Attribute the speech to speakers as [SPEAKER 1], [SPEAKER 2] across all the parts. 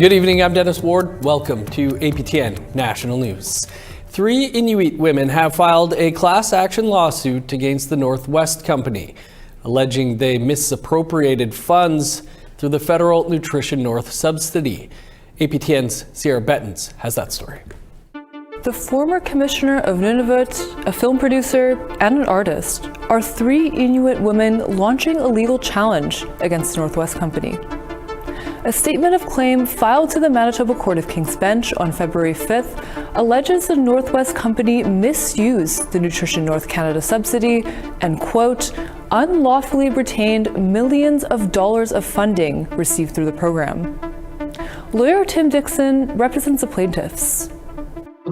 [SPEAKER 1] Good evening, I'm Dennis Ward. Welcome to APTN National News. 3 Inuit women have filed a class action lawsuit against the Northwest Company, alleging they misappropriated funds through the federal Nutrition North subsidy. APTN's Sierra Bettens has that story.
[SPEAKER 2] The former commissioner of Nunavut, a film producer, and an artist are 3 Inuit women launching a legal challenge against the Northwest Company. A statement of claim filed to the Manitoba Court of King's Bench on February 5th alleges the Northwest Company misused the Nutrition North Canada subsidy and, quote, unlawfully retained millions of dollars of funding received through the program. Lawyer Tim Dixon represents the plaintiffs.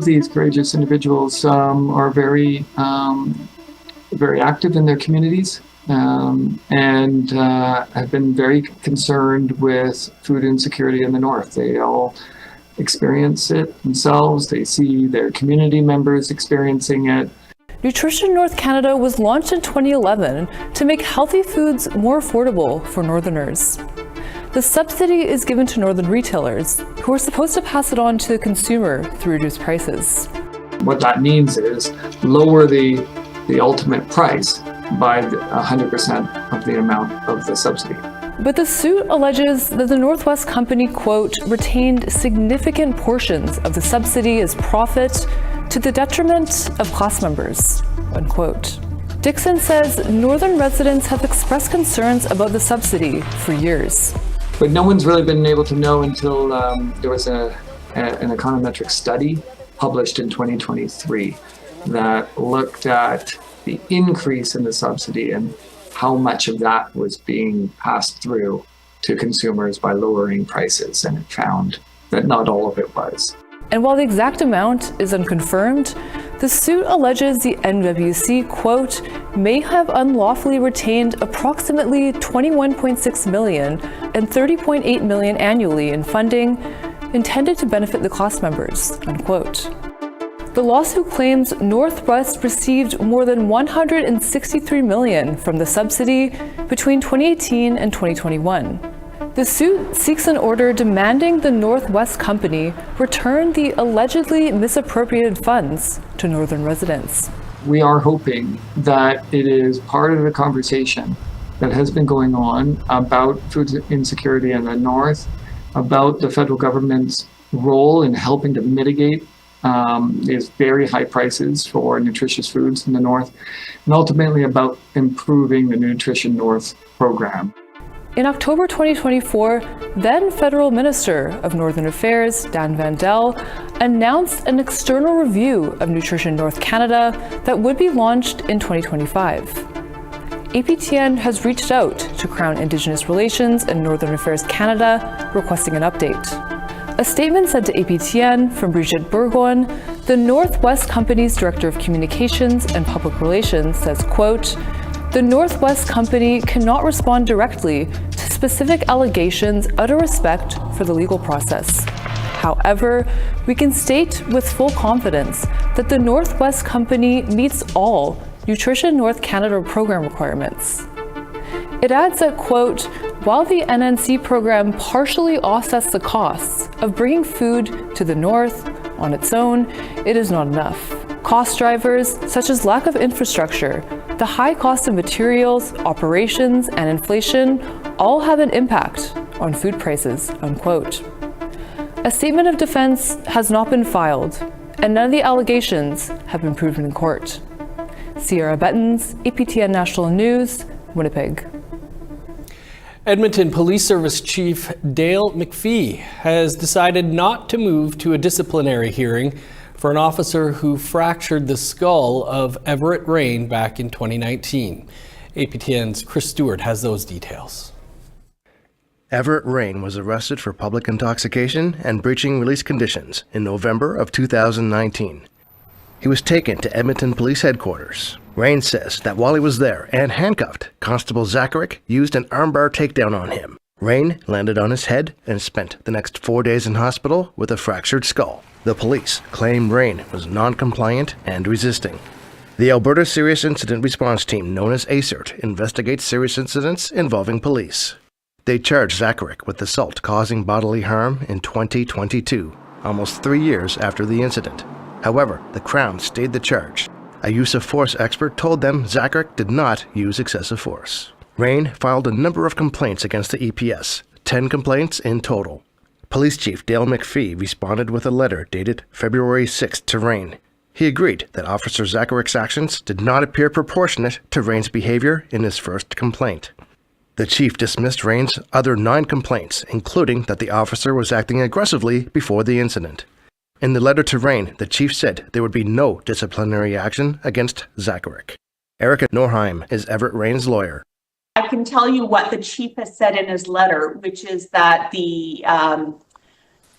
[SPEAKER 3] These courageous individuals are very active in their communities and have been very concerned with food insecurity in the North. They all experience it themselves. They see their community members experiencing it.
[SPEAKER 2] Nutrition North Canada was launched in 2011 to make healthy foods more affordable for Northerners. The subsidy is given to Northern retailers, who are supposed to pass it on to the consumer through reduced prices.
[SPEAKER 3] What that means is lower the ultimate price by 100% of the amount of the subsidy.
[SPEAKER 2] But the suit alleges that the Northwest Company, quote, retained significant portions of the subsidy as profit to the detriment of class members, unquote. Dixon says Northern residents have expressed concerns about the subsidy for years.
[SPEAKER 3] But no one's really been able to know until there was an econometric study published in 2023 that looked at the increase in the subsidy and how much of that was being passed through to consumers by lowering prices, and it found that not all of it was.
[SPEAKER 2] And while the exact amount is unconfirmed, the suit alleges the NWC, quote, may have unlawfully retained approximately $21.6 million and $30.8 million annually in funding intended to benefit the class members, unquote. The lawsuit claims Northwest received more than $163 million from the subsidy between 2018 and 2021. The suit seeks an order demanding the Northwest Company return the allegedly misappropriated funds to Northern residents.
[SPEAKER 3] We are hoping that it is part of the conversation that has been going on about food insecurity in the North, about the federal government's role in helping to mitigate these very high prices for nutritious foods in the North, and ultimately about improving the Nutrition North program.
[SPEAKER 2] In October 2024, then Federal Minister of Northern Affairs, Dan Vandel, announced an external review of Nutrition North Canada that would be launched in 2025. APTN has reached out to Crown Indigenous Relations and Northern Affairs Canada requesting an update. A statement sent to APTN from Brigitte Bourgoin, the Northwest Company's Director of Communications and Public Relations, says, quote, the Northwest Company cannot respond directly to specific allegations out of respect for the legal process. However, we can state with full confidence that the Northwest Company meets all Nutrition North Canada program requirements. It adds that, quote, while the NNC program partially offsets the costs of bringing food to the North on its own, it is not enough. Cost drivers, such as lack of infrastructure, the high cost of materials, operations, and inflation all have an impact on food prices, unquote. A statement of defense has not been filed, and none of the allegations have been proven in court. Sierra Bettens, APTN National News, Winnipeg.
[SPEAKER 1] Edmonton Police Service Chief Dale McPhee has decided not to move to a disciplinary hearing for an officer who fractured the skull of Everett Rain back in 2019. APTN's Chris Stewart has those details.
[SPEAKER 4] Everett Rain was arrested for public intoxication and breaching release conditions in November of 2019. He was taken to Edmonton Police Headquarters. Rain says that while he was there and handcuffed, Constable Zacharick used an armbar takedown on him. Rain landed on his head and spent the next 4 days in hospital with a fractured skull. The police claimed Rain was non-compliant and resisting. The Alberta Serious Incident Response Team, known as ACERT, investigates serious incidents involving police. They charged Zacharek with assault causing bodily harm in 2022, almost 3 years after the incident. However, the Crown stayed the charge. A use of force expert told them Zacharek did not use excessive force. Rain filed a number of complaints against the EPS, 10 complaints in total. Police Chief Dale McPhee responded with a letter dated February 6th to Rain. He agreed that Officer Zacharek's actions did not appear proportionate to Rain's behavior in his first complaint. The chief dismissed Rain's other 9 complaints, including that the officer was acting aggressively before the incident. In the letter to Rain, the chief said there would be no disciplinary action against Zacharek. Erica Norheim is Everett Rain's lawyer.
[SPEAKER 5] I can tell you what the chief has said in his letter, which is that the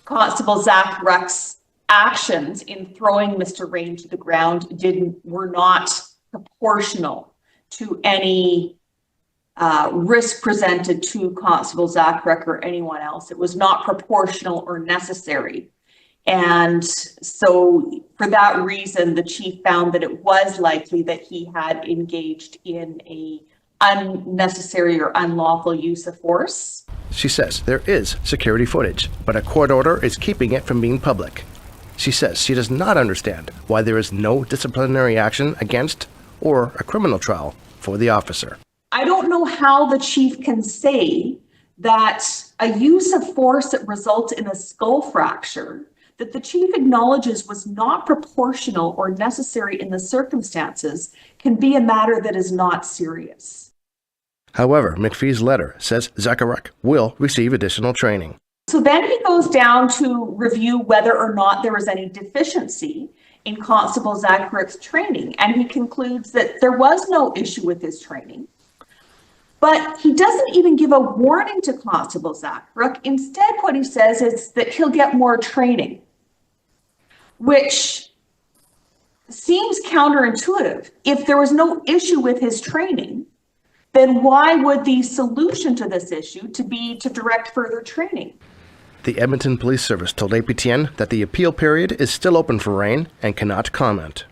[SPEAKER 5] Constable Zacharek's actions in throwing Mr. Rain to the ground were not proportional to any risk presented to Constable Zacharek or anyone else. It was not proportional or necessary. And so for that reason, the chief found that it was likely that he had engaged in a unnecessary or unlawful use of force.
[SPEAKER 4] She says there is security footage, but a court order is keeping it from being public. She says she does not understand why there is no disciplinary action against or a criminal trial for the officer.
[SPEAKER 5] I don't know how the chief can say that a use of force that results in a skull fracture that the chief acknowledges was not proportional or necessary in the circumstances can be a matter that is not serious.
[SPEAKER 4] However, McPhee's letter says Zacharek will receive additional training.
[SPEAKER 5] So then he goes down to review whether or not there was any deficiency in Constable Zacharek's training, and he concludes that there was no issue with his training. But he doesn't even give a warning to Constable Zacharek. Instead, what he says is that he'll get more training, which seems counterintuitive. If there was no issue with his training, then why would the solution to this issue be to direct further training?
[SPEAKER 4] The Edmonton Police Service told APTN that the appeal period is still open for Rain and cannot comment.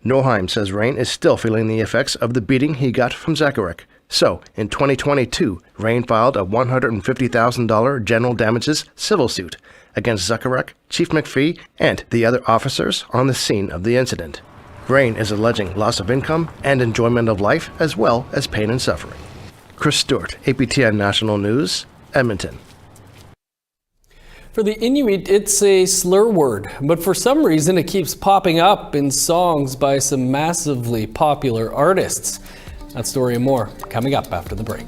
[SPEAKER 4] Norheim says Rain is still feeling the effects of the beating he got from Zacharek. So, in 2022, Rain filed a $150,000 general damages civil suit against Zacharek, Chief McPhee, and the other officers on the scene of the incident. Rain is alleging loss of income and enjoyment of life, as well as pain and suffering. Chris Stewart, APTN National News, Edmonton.
[SPEAKER 1] For the Inuit, it's a slur word, but for some reason it keeps popping up in songs by some massively popular artists. That story and more coming up after the break.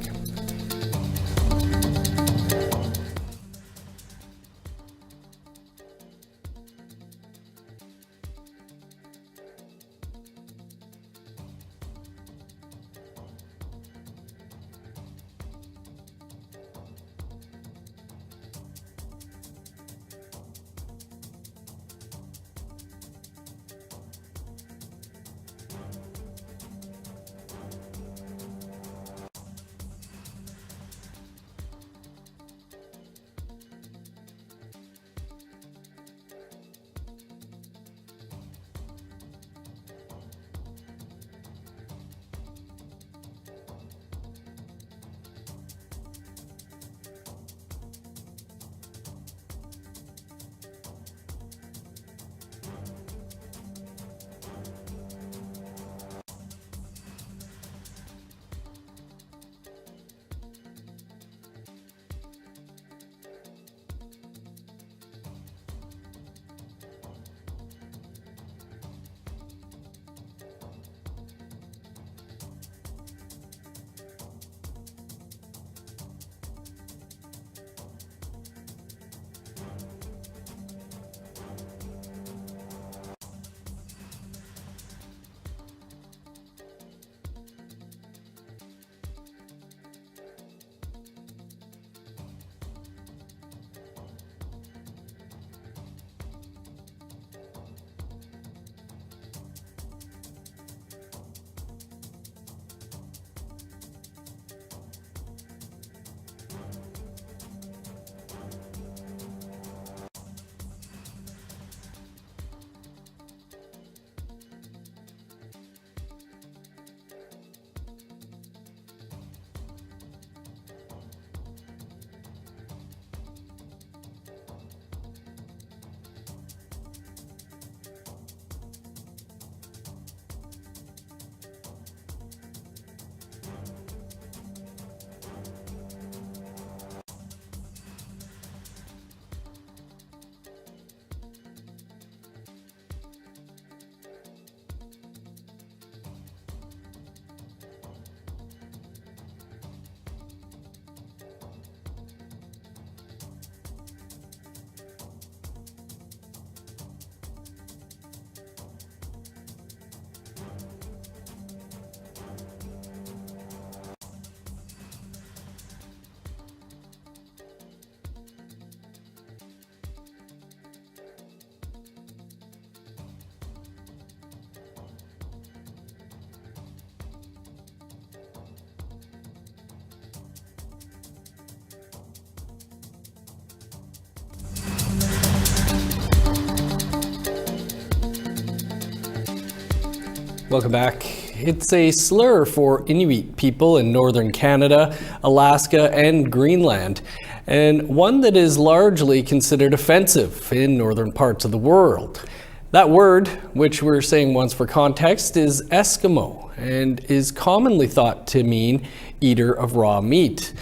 [SPEAKER 1] Welcome back. It's a slur for Inuit people in northern Canada, Alaska, and Greenland, and one that is largely considered offensive in northern parts of the world. That word, which we're saying once for context, is Eskimo and is commonly thought to mean eater of raw meat.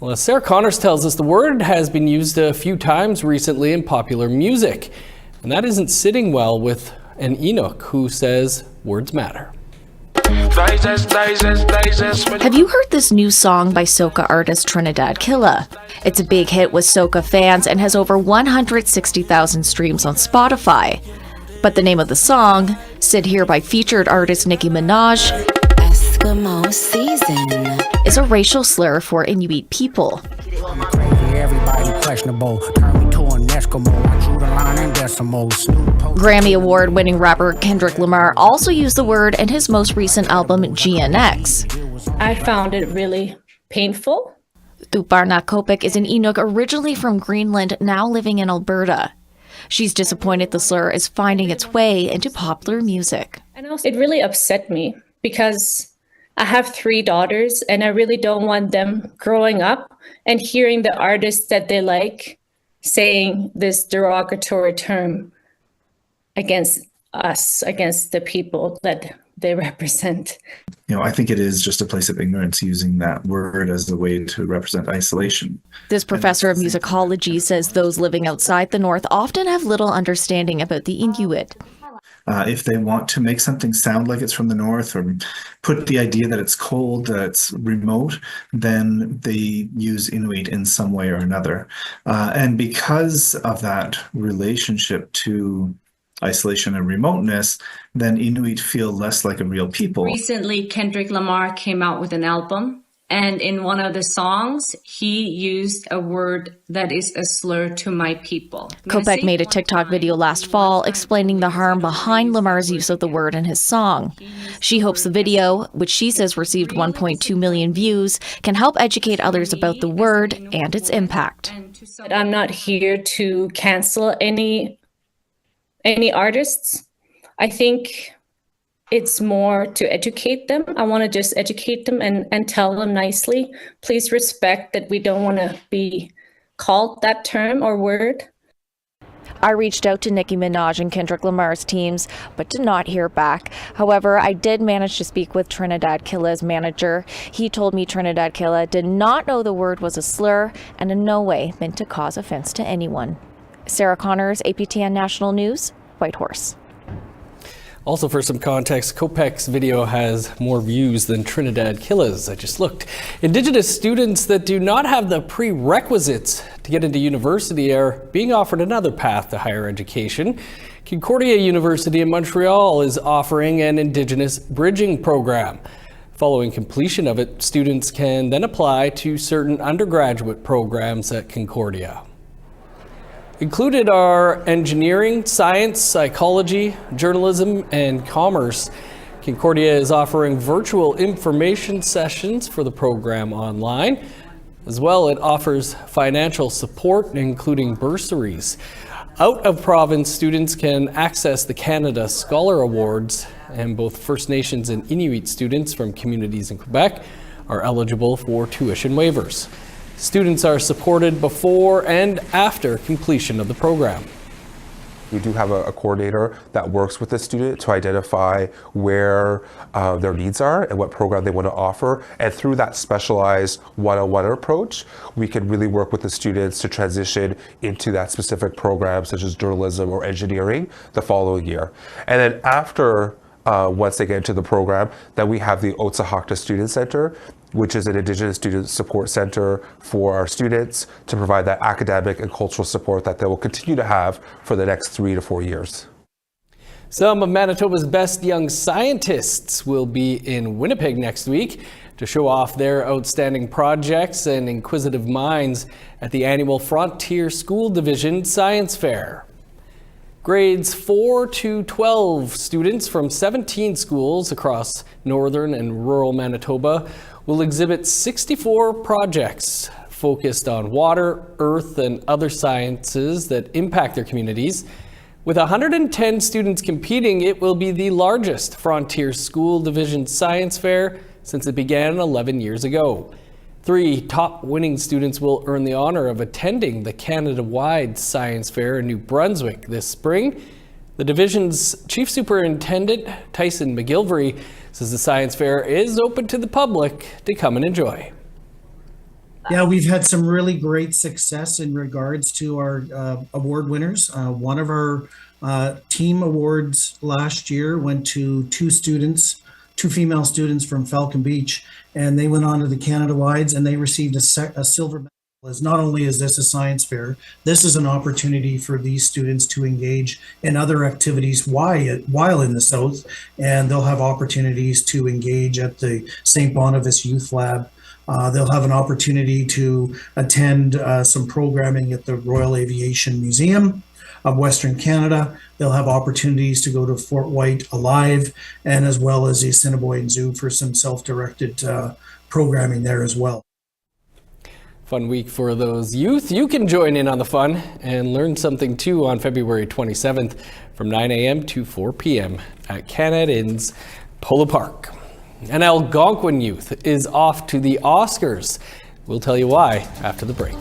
[SPEAKER 1] Well, as Sarah Connors tells us, the word has been used a few times recently in popular music, and that isn't sitting well with an Inuk who says words matter.
[SPEAKER 6] Have you heard this new song by soca artist Trinidad Killa? It's a big hit with soca fans and has over 160,000 streams on Spotify. But the name of the song, said here by featured artist Nicki Minaj, Eskimo Season, is a racial slur for Inuit people. Grammy Award-winning rapper Kendrick Lamar also used the word in his most recent album, GNX.
[SPEAKER 7] I found it really painful.
[SPEAKER 6] Thuparna Kopik is an Inuk originally from Greenland, now living in Alberta. She's disappointed the slur is finding its way into popular music.
[SPEAKER 7] And also, it really upset me because I have 3 daughters and I really don't want them growing up and hearing the artists that they like saying this derogatory term against us, against the people that they represent.
[SPEAKER 8] I think it is just a place of ignorance using that word as a way to represent isolation.
[SPEAKER 6] This professor of musicology says those living outside the North often have little understanding about the Inuit.
[SPEAKER 8] If they want to make something sound like it's from the North or put the idea that it's cold, that it's remote, then they use Inuit in some way or another. And because of that relationship to isolation and remoteness, then Inuit feel less like a real people.
[SPEAKER 9] Recently, Kendrick Lamar came out with an album, and in one of the songs, he used a word that is a slur to my people.
[SPEAKER 6] Kopek made a TikTok video last fall explaining the harm behind Lamar's use of the word in his song. She hopes the video, which she says received 1.2 million views, can help educate others about the word and its impact.
[SPEAKER 7] I'm not here to cancel any artists. I think it's more to educate them. I want to just educate them and tell them nicely, please respect that we don't want to be called that term or word.
[SPEAKER 6] I reached out to Nicki Minaj and Kendrick Lamar's teams, but did not hear back. However, I did manage to speak with Trinidad Killa's manager. He told me Trinidad Killa did not know the word was a slur and in no way meant to cause offense to anyone. Sarah Connors, APTN National News, Whitehorse.
[SPEAKER 1] Also, for some context, Kopek's video has more views than Trinidad Killa's. I just looked. Indigenous students that do not have the prerequisites to get into university are being offered another path to higher education. Concordia University in Montreal is offering an Indigenous bridging program. Following completion of it, students can then apply to certain undergraduate programs at Concordia. Included are engineering, science, psychology, journalism, and commerce. Concordia is offering virtual information sessions for the program online. As well, it offers financial support, including bursaries. Out-of-province students can access the Canada Scholar Awards, and both First Nations and Inuit students from communities in Quebec are eligible for tuition waivers. Students are supported before and after completion of the program.
[SPEAKER 10] We do have a coordinator that works with the student to identify where their needs are and what program they want to offer. And through that specialized one-on-one approach, we can really work with the students to transition into that specific program, such as journalism or engineering, the following year. And then after, once they get into the program, then we have the Otsahakta Student Center, which is an Indigenous student support center for our students to provide that academic and cultural support that they will continue to have for the next 3 to 4 years.
[SPEAKER 1] Some of Manitoba's best young scientists will be in Winnipeg next week to show off their outstanding projects and inquisitive minds at the annual Frontier School Division Science Fair. Grades 4 to 12 students from 17 schools across northern and rural Manitoba will exhibit 64 projects focused on water, earth, and other sciences that impact their communities. With 110 students competing, it will be the largest Frontier School Division Science Fair since it began 11 years ago. 3 top winning students will earn the honor of attending the Canada-wide Science Fair in New Brunswick this spring. The division's Chief Superintendent, Tyson McGilvery, says the Science Fair is open to the public to come and enjoy.
[SPEAKER 11] Yeah, we've had some really great success in regards to our award winners. One of our team awards last year went to 2 female students from Falcon Beach, and they went on to the Canada-Wides and they received a silver medal. As not only is this a science fair, this is an opportunity for these students to engage in other activities while in the South, and they'll have opportunities to engage at the St. Boniface Youth Lab. They'll have an opportunity to attend some programming at the Royal Aviation Museum of Western Canada. They'll have opportunities to go to Fort White Alive, and as well as the Assiniboine Zoo for some self-directed programming there as well.
[SPEAKER 1] Fun week for those youth. You can join in on the fun and learn something too on February 27th from 9 a.m. to 4 p.m. at Canada Inn's Polo Park. And Algonquin youth is off to the Oscars. We'll tell you why after the break.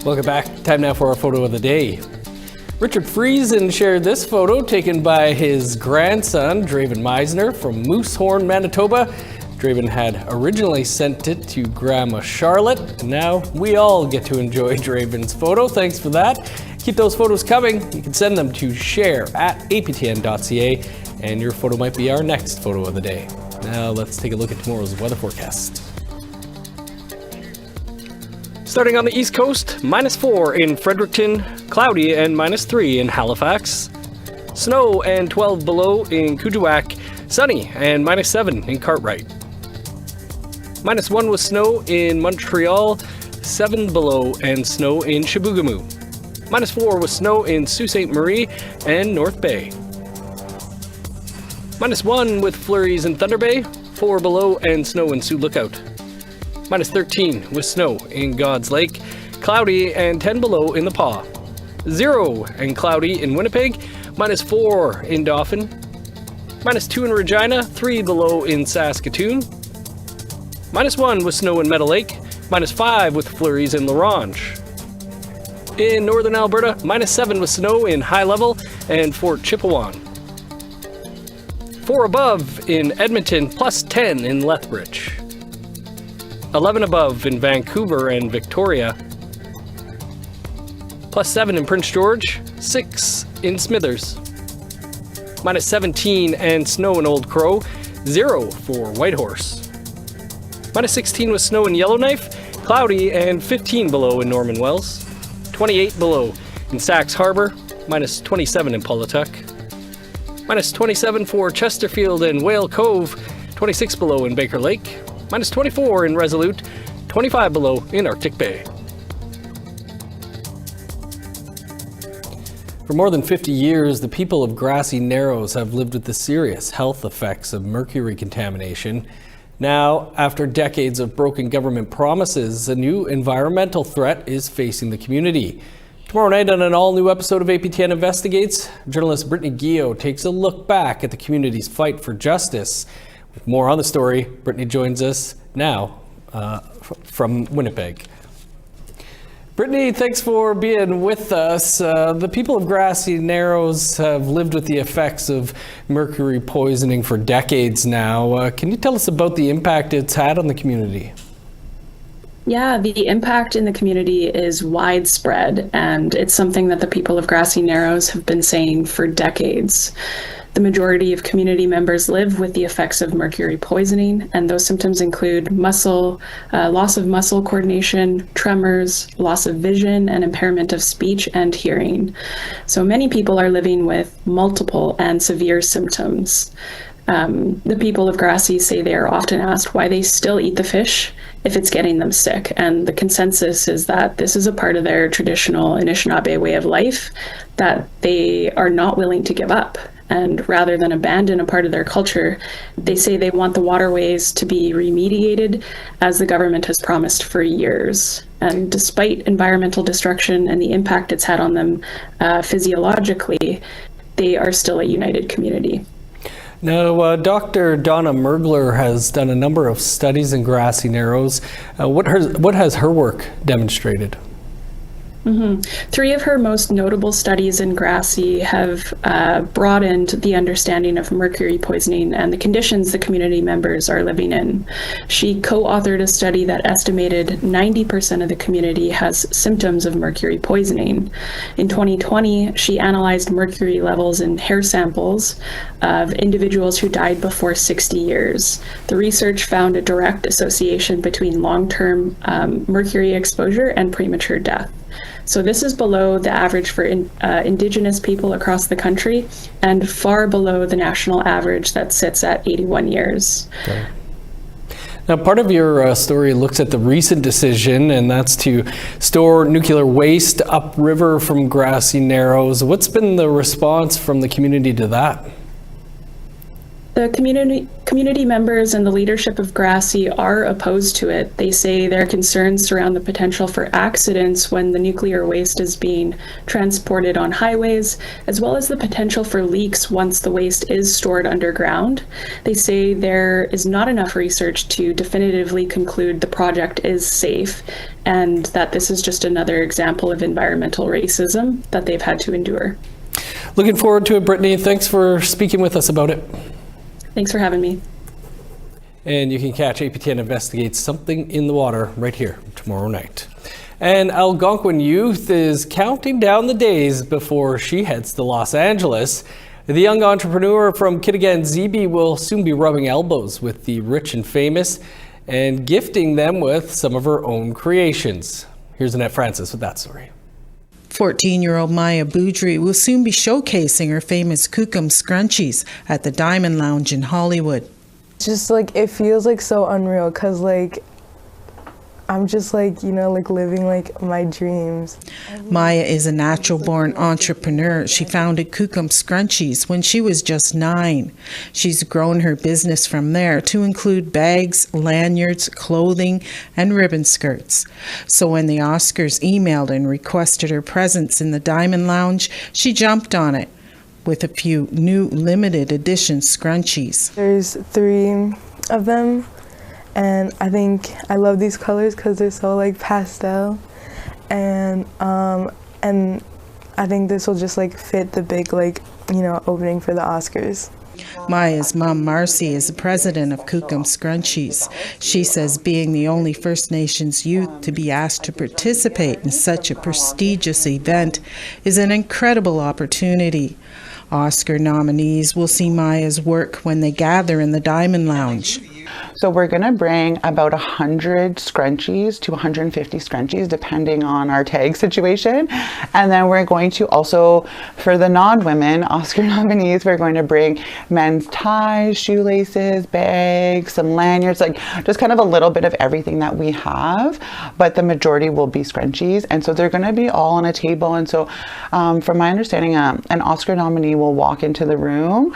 [SPEAKER 1] Welcome back. Time now for our photo of the day. Richard Friesen shared this photo taken by his grandson, Draven Meisner, from Moosehorn, Manitoba. Draven had originally sent it to Grandma Charlotte, and now we all get to enjoy Draven's photo. Thanks for that. Keep those photos coming. You can send them to share@aptn.ca, and your photo might be our next photo of the day. Now let's take a look at tomorrow's weather forecast. Starting on the East Coast, -4 in Fredericton, cloudy and -3 in Halifax. Snow and 12 below in Kuujjuaq, sunny and -7 in Cartwright. -1 with snow in Montreal, 7 below and snow in Chibougamau. -4 with snow in Sault Ste. Marie and North Bay. -1 with flurries in Thunder Bay, 4 below and snow in Sioux Lookout. minus 13 with snow in God's Lake, cloudy and 10 below in the Paw. 0 and cloudy in Winnipeg, minus 4 in Dauphin, minus 2 in Regina, 3 below in Saskatoon, minus 1 with snow in Meadow Lake, minus 5 with flurries in La Ronge. In northern Alberta, minus 7 with snow in High Level and Fort Chipewyan. 4 above in Edmonton, plus 10 in Lethbridge. 11 above in Vancouver and Victoria. Plus 7 in Prince George, 6 in Smithers. Minus 17 and snow in Old Crow, 0 for Whitehorse. Minus 16 with snow in Yellowknife, cloudy and 15 below in Norman Wells. 28 below in Sachs Harbor, minus 27 in Pawlatuck. Minus 27 for Chesterfield and Whale Cove, 26 below in Baker Lake. Minus 24 in Resolute, 25 below in Arctic Bay. For more than 50 years, the people of Grassy Narrows have lived with the serious health effects of mercury contamination. Now, after decades of broken government promises, a new environmental threat is facing the community. Tomorrow night on an all-new episode of APTN Investigates, journalist Brittany Guillot takes a look back at the community's fight for justice. With more on the story, Brittany joins us now from Winnipeg. Brittany, thanks for being with us. The people of Grassy Narrows have lived with the effects of mercury poisoning for decades now. Can you tell us about the impact it's had on the community?
[SPEAKER 12] Yeah, the impact in the community is widespread, and it's something that the people of Grassy Narrows have been saying for decades. The majority of community members live with the effects of mercury poisoning, and those symptoms include loss of muscle coordination, tremors, loss of vision, and impairment of speech and hearing. So many people are living with multiple and severe symptoms. The people of Grassy say they are often asked why they still eat the fish if it's getting them sick, and the consensus is that this is a part of their traditional Anishinaabe way of life that they are not willing to give up. And rather than abandon a part of their culture, they say they want the waterways to be remediated, as the government has promised for years. And despite environmental destruction and the impact it's had on them physiologically, they are still a united community.
[SPEAKER 1] Now, Dr. Donna Mergler has done a number of studies in Grassy Narrows. What has her work demonstrated?
[SPEAKER 12] Mm-hmm. 3 of her most notable studies in Grassy have broadened the understanding of mercury poisoning and the conditions the community members are living in. She co-authored a study that estimated 90% of the community has symptoms of mercury poisoning. In 2020, she analyzed mercury levels in hair samples of individuals who died before 60 years. The research found a direct association between long-term mercury exposure and premature death. So this is below the average for Indigenous people across the country and far below the national average that sits at 81 years.
[SPEAKER 1] Okay. Now, part of your story looks at the recent decision, and that's to store nuclear waste upriver from Grassy Narrows. What's been the response from the community to that?
[SPEAKER 12] The community members and the leadership of Grassy are opposed to it. They say their concerns surround the potential for accidents when the nuclear waste is being transported on highways, as well as the potential for leaks once the waste is stored underground. They say there is not enough research to definitively conclude the project is safe, and that this is just another example of environmental racism that they've had to endure.
[SPEAKER 1] Looking forward to it, Brittany. Thanks for speaking with us about it.
[SPEAKER 12] Thanks for having me.
[SPEAKER 1] And you can catch APTN Investigates Something in the Water right here tomorrow night. And Algonquin youth is counting down the days before she heads to Los Angeles. The young entrepreneur from Kitigan Zibi will soon be rubbing elbows with the rich and famous and gifting them with some of her own creations. Here's Annette Francis with that story.
[SPEAKER 13] 14-year-old Maya Boudry will soon be showcasing her famous Kukum scrunchies at the Diamond Lounge in Hollywood.
[SPEAKER 14] Just like, it feels like so unreal because like I'm just like, you know, like living like my dreams.
[SPEAKER 13] Maya is a natural-born entrepreneur. She founded Kukum Scrunchies when she was just 9. She's grown her business from there to include bags, lanyards, clothing, and ribbon skirts. So when the Oscars emailed and requested her presence in the Diamond Lounge, she jumped on it with a few new limited edition scrunchies.
[SPEAKER 14] There's 3 of them, and I think I love these colors because they're so like pastel, and I think this will just like fit the big like, you know, opening for the Oscars.
[SPEAKER 13] Maya's mom, Marcy, is the president of Kukum Scrunchies. She says being the only First Nations youth to be asked to participate in such a prestigious event is an incredible opportunity. Oscar nominees will see Maya's work when they gather in the Diamond Lounge.
[SPEAKER 15] So we're going to bring about 100 scrunchies to 150 scrunchies, depending on our tag situation. And then we're going to also, for the non-women Oscar nominees, we're going to bring men's ties, shoelaces, bags, some lanyards, like just kind of a little bit of everything that we have. But the majority will be scrunchies. And so they're going to be all on a table. And so from my understanding, an Oscar nominee will walk into the room.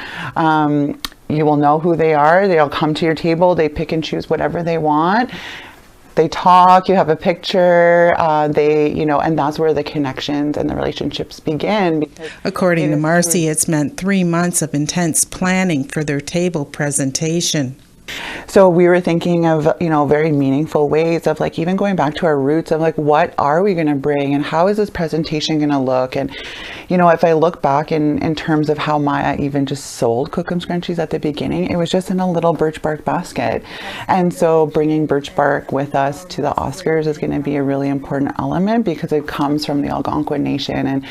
[SPEAKER 15] You will know who they are. They'll come to your table. They pick and choose whatever they want. They talk, you have a picture, and that's where the connections and the relationships begin.
[SPEAKER 13] According to Marcy, it's meant 3 months of intense planning for their table presentation.
[SPEAKER 15] So we were thinking of, very meaningful ways of like even going back to our roots of like, what are we going to bring and how is this presentation going to look? And, if I look back in terms of how Maya even just sold Kukum Scrunchies at the beginning, it was just in a little birch bark basket. And so bringing birch bark with us to the Oscars is going to be a really important element because it comes from the Algonquin Nation. And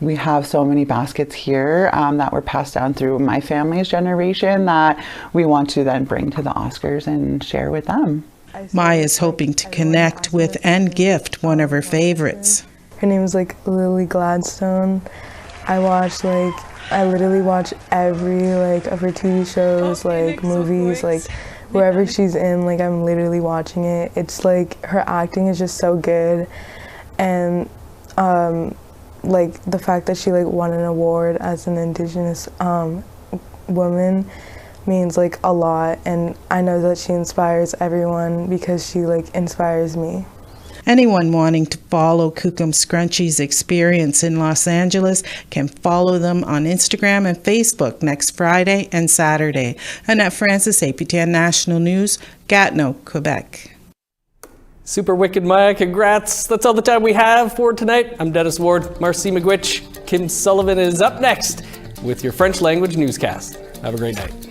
[SPEAKER 15] we have so many baskets here that were passed down through my family's generation that we want to then bring to the Oscars and share with them.
[SPEAKER 13] Maya's hoping to connect with and gift one of her favorites.
[SPEAKER 14] Her name is like Lily Gladstone. I literally watch every of her TV shows, movies, wherever she's in, I'm literally watching it. It's her acting is just so good, and the fact that she won an award as an Indigenous woman means a lot, and I know that she inspires everyone because she inspires me.
[SPEAKER 13] Anyone wanting to follow Kukum Scrunchies' experience in Los Angeles can follow them on Instagram and Facebook next Friday and Saturday. Annette Francis, APTN National News, Gatineau, Quebec.
[SPEAKER 1] Super wicked, Maya. Congrats. That's all the time we have for tonight. I'm Dennis Ward. Marcy McGuitch. Kim Sullivan is up next with your French language newscast. Have a great night.